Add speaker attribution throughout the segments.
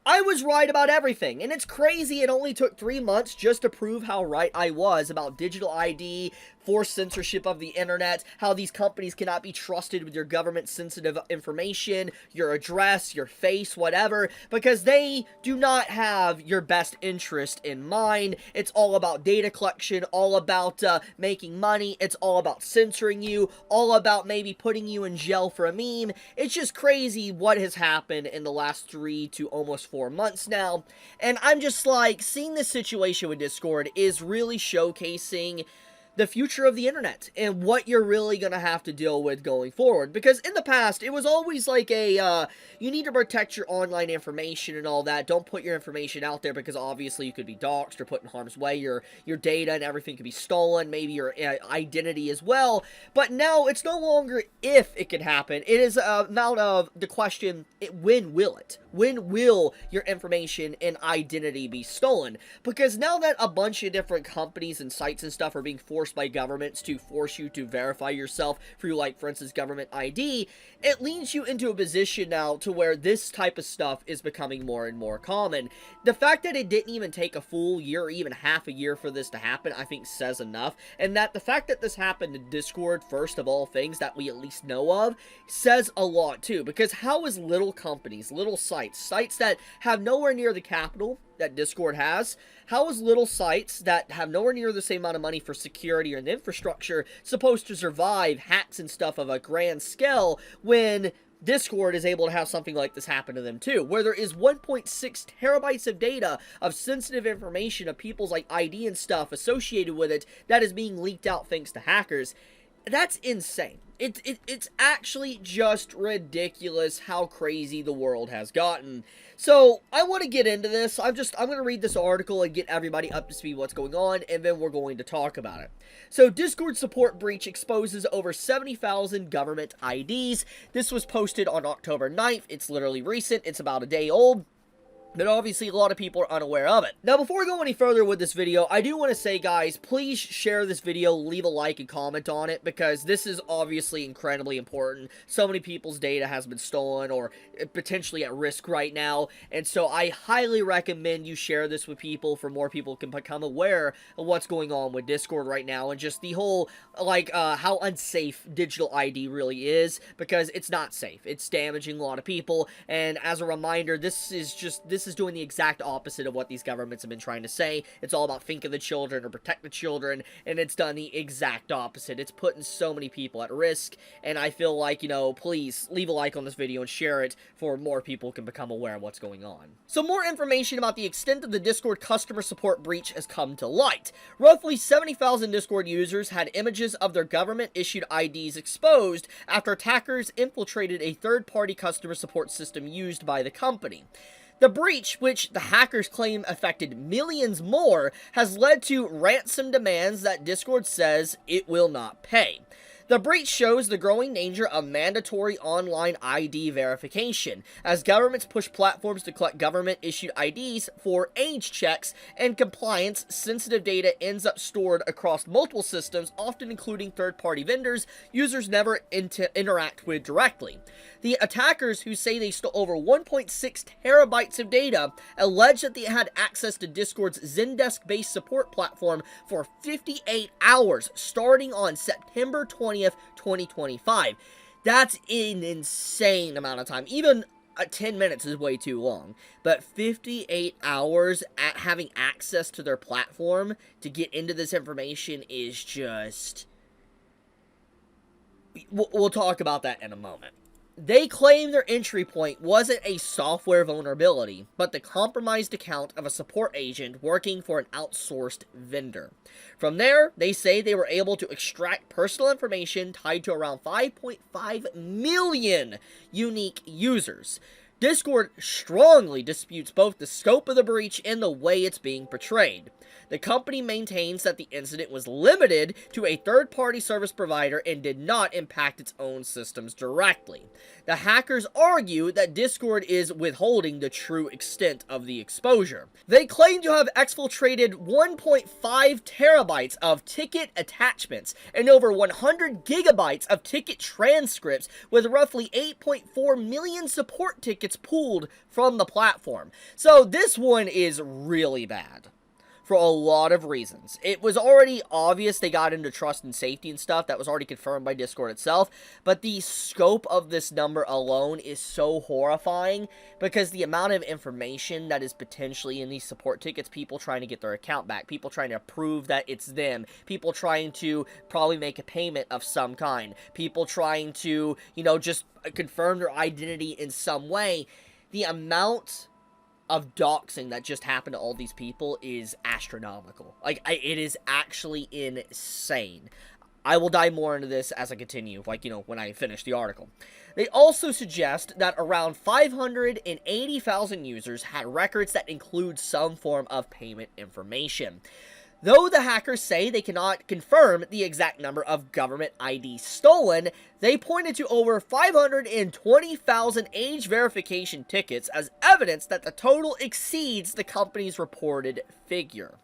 Speaker 1: I was right about everything, and it's crazy it only took 3 months just to prove how right I was about digital ID, forced censorship of the internet, how these companies cannot be trusted with your government-sensitive information, your address, your face, whatever, because they do not have your best interest in mind. It's all about data collection, all about making money, it's all about censoring you, all about maybe putting you in jail for a meme. It's just crazy what has happened in the last 3 to almost 4 months now, and I'm just like, seeing this situation with Discord is really showcasing the future of the internet and what you're really gonna have to deal with going forward. Because in the past, it was always like you need to protect your online information and all that. Don't put your information out there because obviously you could be doxxed or put in harm's way. Your data and everything could be stolen, maybe your identity as well. But now it's no longer if it can happen. It is amount of the question, when will it? When will your information and identity be stolen? Because now that a bunch of different companies and sites and stuff are being forced by governments to force you to verify yourself through, like, for instance, government ID, it leads you into a position now to where this type of stuff is becoming more and more common. The fact that it didn't even take a full year or even half a year for this to happen, I think says enough. And that the fact that this happened in Discord, first of all things that we at least know of, says a lot too. Because how is little companies, little sites that have nowhere near the capital that Discord has, how is little sites that have nowhere near the same amount of money for security and infrastructure supposed to survive hacks and stuff of a grand scale when Discord is able to have something like this happen to them too, where there is 1.6 terabytes of data of sensitive information of people's like ID and stuff associated with it that is being leaked out thanks to hackers? That's insane. It's actually just ridiculous how crazy the world has gotten. So, I want to get into this. I'm going to read this article and get everybody up to speed what's going on, and then we're going to talk about it. So, Discord support breach exposes over 70,000 government IDs. This was posted on October 9th. It's literally recent. It's about a day old. But obviously, a lot of people are unaware of it. Now, before we go any further with this video, I do want to say, guys, please share this video, leave a like and comment on it, because this is obviously incredibly important. So many people's data has been stolen or potentially at risk right now, and so I highly recommend you share this with people for more people can become aware of what's going on with Discord right now, and just the whole, like, how unsafe digital ID really is, because it's not safe. It's damaging a lot of people, and as a reminder, this is doing the exact opposite of what these governments have been trying to say. It's all about think of the children or protect the children, and it's done the exact opposite. It's putting so many people at risk, and I feel like, you know, please leave a like on this video and share it for more people can become aware of what's going on. So more information about the extent of the Discord customer support breach has come to light. Roughly 70,000 Discord users had images of their government-issued IDs exposed after attackers infiltrated a third-party customer support system used by the company. The breach, which the hackers claim affected millions more, has led to ransom demands that Discord says it will not pay. The breach shows the growing danger of mandatory online ID verification, as governments push platforms to collect government-issued IDs for age checks and compliance. Sensitive data ends up stored across multiple systems, often including third-party vendors users never interact with directly. The attackers, who say they stole over 1.6 terabytes of data, allege that they had access to Discord's Zendesk-based support platform for 58 hours, starting on September 20th, 2025. That's an insane amount of time. Even 10 minutes is way too long. But 58 hours at having access to their platform to get into this information is just... We'll talk about that in a moment. They claim their entry point wasn't a software vulnerability, but the compromised account of a support agent working for an outsourced vendor. From there, they say they were able to extract personal information tied to around 5.5 million unique users. Discord strongly disputes both the scope of the breach and the way it's being portrayed. The company maintains that the incident was limited to a third-party service provider and did not impact its own systems directly. The hackers argue that Discord is withholding the true extent of the exposure. They claim to have exfiltrated 1.5 terabytes of ticket attachments and over 100 gigabytes of ticket transcripts, with roughly 8.4 million support tickets gets pulled from the platform. So this one is really bad for a lot of reasons. It was already obvious they got into trust and safety and stuff. That was already confirmed by Discord itself. But the scope of this number alone is so horrifying because the amount of information that is potentially in these support tickets, people trying to get their account back, people trying to prove that it's them, people trying to probably make a payment of some kind, people trying to, just confirm their identity in some way. The amount of doxing that just happened to all these people is astronomical. It is actually insane. I will dive more into this as I continue, when I finish the article. They also suggest that around 580,000 users had records that include some form of payment information. Though the hackers say they cannot confirm the exact number of government IDs stolen, they pointed to over 520,000 age verification tickets as evidence that the total exceeds the company's reported figure.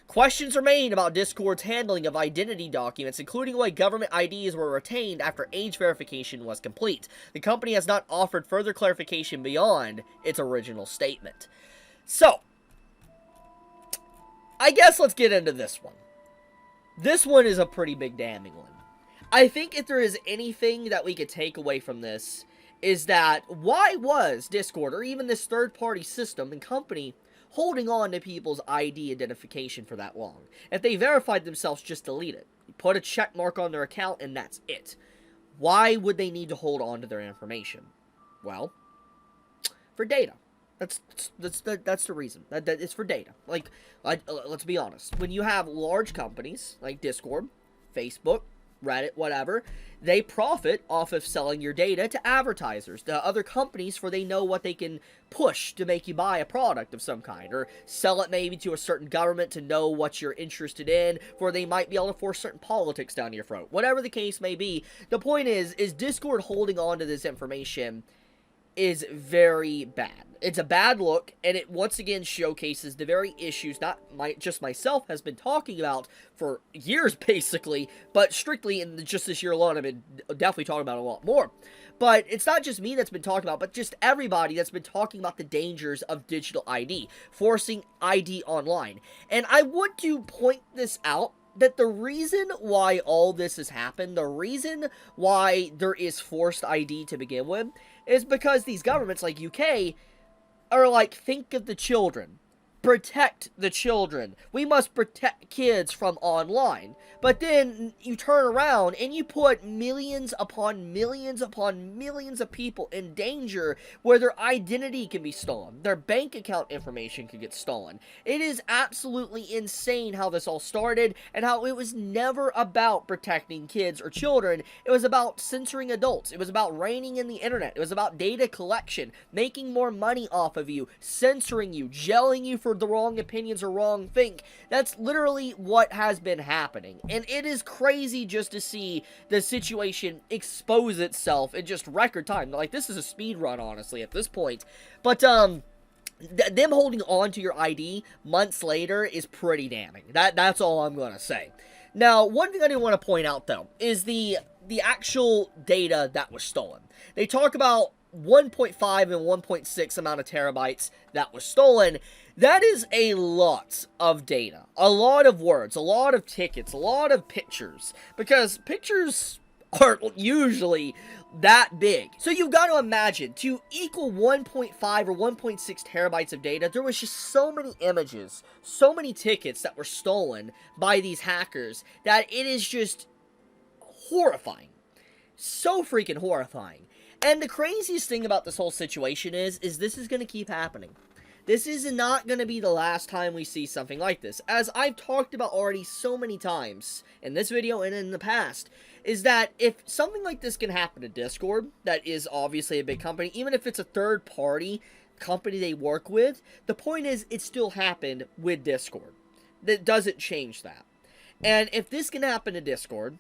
Speaker 1: Questions remain about Discord's handling of identity documents, including why government IDs were retained after age verification was complete. The company has not offered further clarification beyond its original statement. So, I guess let's get into this one. This one is a pretty big damning one. I think if there is anything that we could take away from this, is that why was Discord, or even this third-party system and company, holding on to people's ID identification for that long? If they verified themselves, just delete it. You put a check mark on their account and that's it. Why would they need to hold on to their information? Well, for data. That's the reason. It's for data. Let's be honest. When you have large companies like Discord, Facebook, Reddit, whatever, they profit off of selling your data to advertisers, to other companies, for they know what they can push to make you buy a product of some kind, or sell it maybe to a certain government to know what you're interested in, for they might be able to force certain politics down your throat. Whatever the case may be, the point is Discord holding on to this information is very bad. It's a bad look, and it once again showcases the very issues just myself has been talking about for years, basically, but strictly in just this year alone, I've been definitely talking about a lot more. But it's not just me that's been talking about, but just everybody that's been talking about the dangers of digital ID, forcing ID online. And I want to point this out, that the reason why all this has happened, the reason why there is forced ID to begin with, is because these governments like UK are like, think of the children. Protect the children. We must protect kids from online. But then you turn around and you put millions upon millions upon millions of people in danger where their identity can be stolen. Their bank account information can get stolen. It is absolutely insane how this all started and how it was never about protecting kids or children. It was about censoring adults. It was about reining in the internet. It was about data collection, making more money off of you, censoring you, gelling you for the wrong opinions or wrong think. That's literally what has been happening. And it is crazy just to see the situation expose itself in just record time. Like, this is a speed run, honestly, at this point. But, them holding on to your ID months later is pretty damning. That's all I'm gonna say. Now, one thing I do want to point out, though, is the actual data that was stolen. They talk about 1.5 and 1.6 amount of terabytes that was stolen. That is a lot of data, a lot of words, a lot of tickets, a lot of pictures, because pictures aren't usually that big. So you've got to imagine, to equal 1.5 or 1.6 terabytes of data, there was just so many images, so many tickets that were stolen by these hackers that it is just horrifying. So freaking horrifying. And the craziest thing about this whole situation is this is going to keep happening. This is not going to be the last time we see something like this. As I've talked about already so many times in this video and in the past, is that if something like this can happen to Discord, that is obviously a big company, even if it's a third-party company they work with, the point is it still happened with Discord. That doesn't change that. And if this can happen to Discord,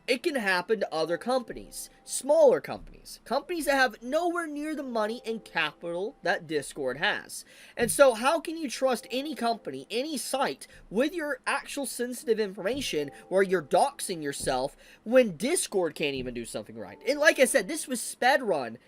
Speaker 1: it can happen to other companies, smaller companies, companies that have nowhere near the money and capital that Discord has. And so how can you trust any company, any site, with your actual sensitive information where you're doxing yourself when Discord can't even do something right? And like I said, this was sped run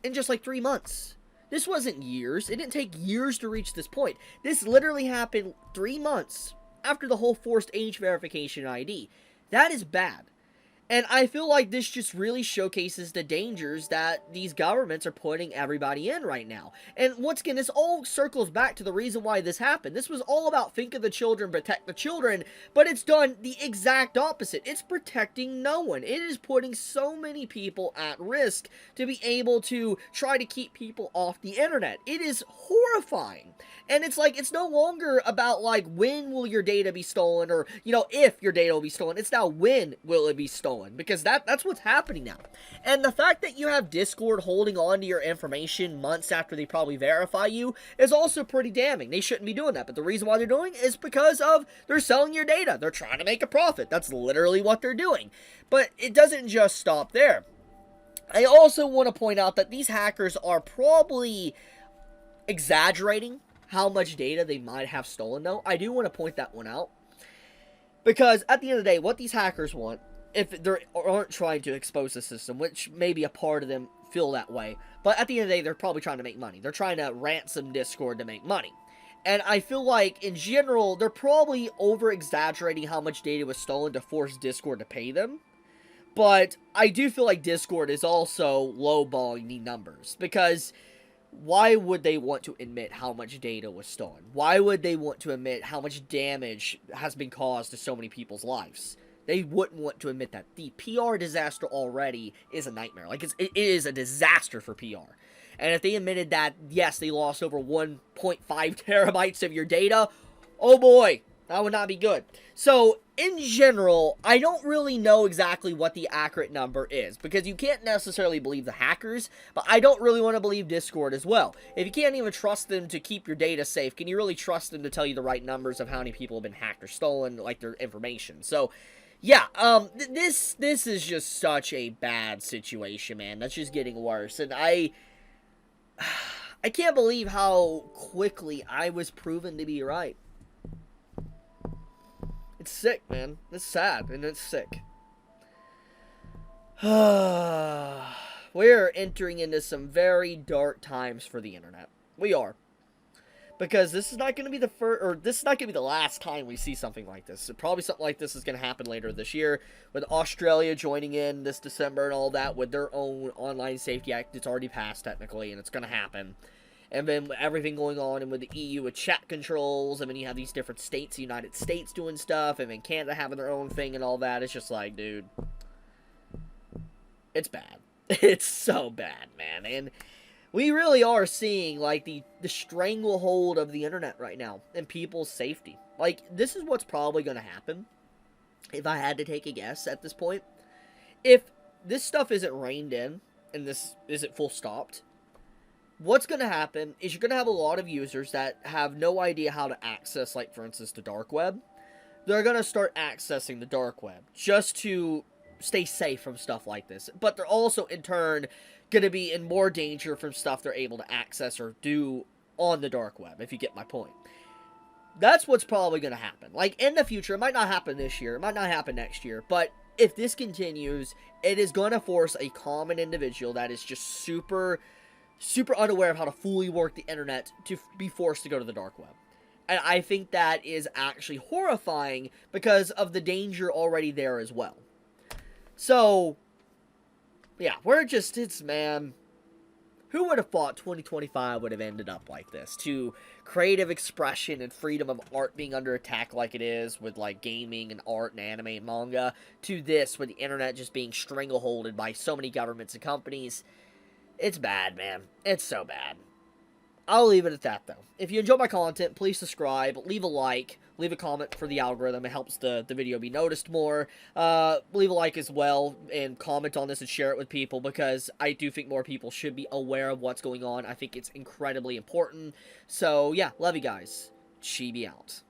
Speaker 1: in just like 3 months. This wasn't years. It didn't take years to reach this point. This literally happened 3 months after the whole forced age verification ID. That is bad. And I feel like this just really showcases the dangers that these governments are putting everybody in right now. And once again, this all circles back to the reason why this happened. This was all about think of the children, protect the children, but it's done the exact opposite. It's protecting no one. It is putting so many people at risk to be able to try to keep people off the internet. It is horrifying. And it's like, it's no longer about like, when will your data be stolen, or, you know, if your data will be stolen. It's now, when will it be stolen? Because that's what's happening now. And the fact that you have Discord holding on to your information months after they probably verify you is also pretty damning. They shouldn't be doing that, but the reason why they're doing it is because of they're selling your data. They're trying to make a profit. That's literally what they're doing. But it doesn't just stop there. I also want to point out that these hackers are probably exaggerating how much data they might have stolen, though. I do want to point that one out. Because at the end of the day, what these hackers want, if they aren't trying to expose the system, which maybe a part of them feel that way, but at the end of the day, they're probably trying to make money. They're trying to ransom Discord to make money. And I feel like, in general, they're probably over-exaggerating how much data was stolen to force Discord to pay them. But I do feel like Discord is also lowballing the numbers, because why would they want to admit how much data was stolen? Why would they want to admit how much damage has been caused to so many people's lives? They wouldn't want to admit that. The PR disaster already is a nightmare. Like, it is a disaster for PR. And if they admitted that, yes, they lost over 1.5 terabytes of your data, oh boy, that would not be good. So, in general, I don't really know exactly what the accurate number is, because you can't necessarily believe the hackers, but I don't really want to believe Discord as well. If you can't even trust them to keep your data safe, can you really trust them to tell you the right numbers of how many people have been hacked or stolen, like, their information? So, yeah, this is just such a bad situation, man. That's just getting worse, and I can't believe how quickly I was proven to be right. It's sick, man. It's sad, and it's sick. We're entering into some very dark times for the internet. We are. Because this is not going to be the first, or this is not going to be the last time we see something like this. Probably something like this is going to happen later this year, with Australia joining in this December and all that, with their own Online Safety Act. It's already passed, technically, and it's going to happen. And then everything going on, and with the EU with chat controls, and then you have these different states, the United States doing stuff, and then Canada having their own thing and all that. It's just like, dude, it's bad. It's so bad, man. And we really are seeing, like, the stranglehold of the internet right now, and people's safety. Like, this is what's probably going to happen, if I had to take a guess at this point. If this stuff isn't reined in, and this isn't full stopped, what's going to happen is you're going to have a lot of users that have no idea how to access, like, for instance, the dark web. They're going to start accessing the dark web just to stay safe from stuff like this. But they're also, in turn, going to be in more danger from stuff they're able to access or do on the dark web, if you get my point. That's what's probably going to happen. Like, in the future, it might not happen this year, it might not happen next year, but if this continues, it is going to force a common individual that is just super unaware of how to fully work the internet to be forced to go to the dark web. And I think that is actually horrifying because of the danger already there as well. So, yeah, man, who would have thought 2025 would have ended up like this? To creative expression and freedom of art being under attack like it is, with, like, gaming and art and anime and manga, to this, with the internet just being strangleholded by so many governments and companies. It's bad, man. It's so bad. I'll leave it at that, though. If you enjoy my content, please subscribe, leave a like, leave a comment for the algorithm. It helps the video be noticed more. Leave a like as well, and comment on this and share it with people, because I do think more people should be aware of what's going on. I think it's incredibly important. So, yeah, love you guys. Chibi out.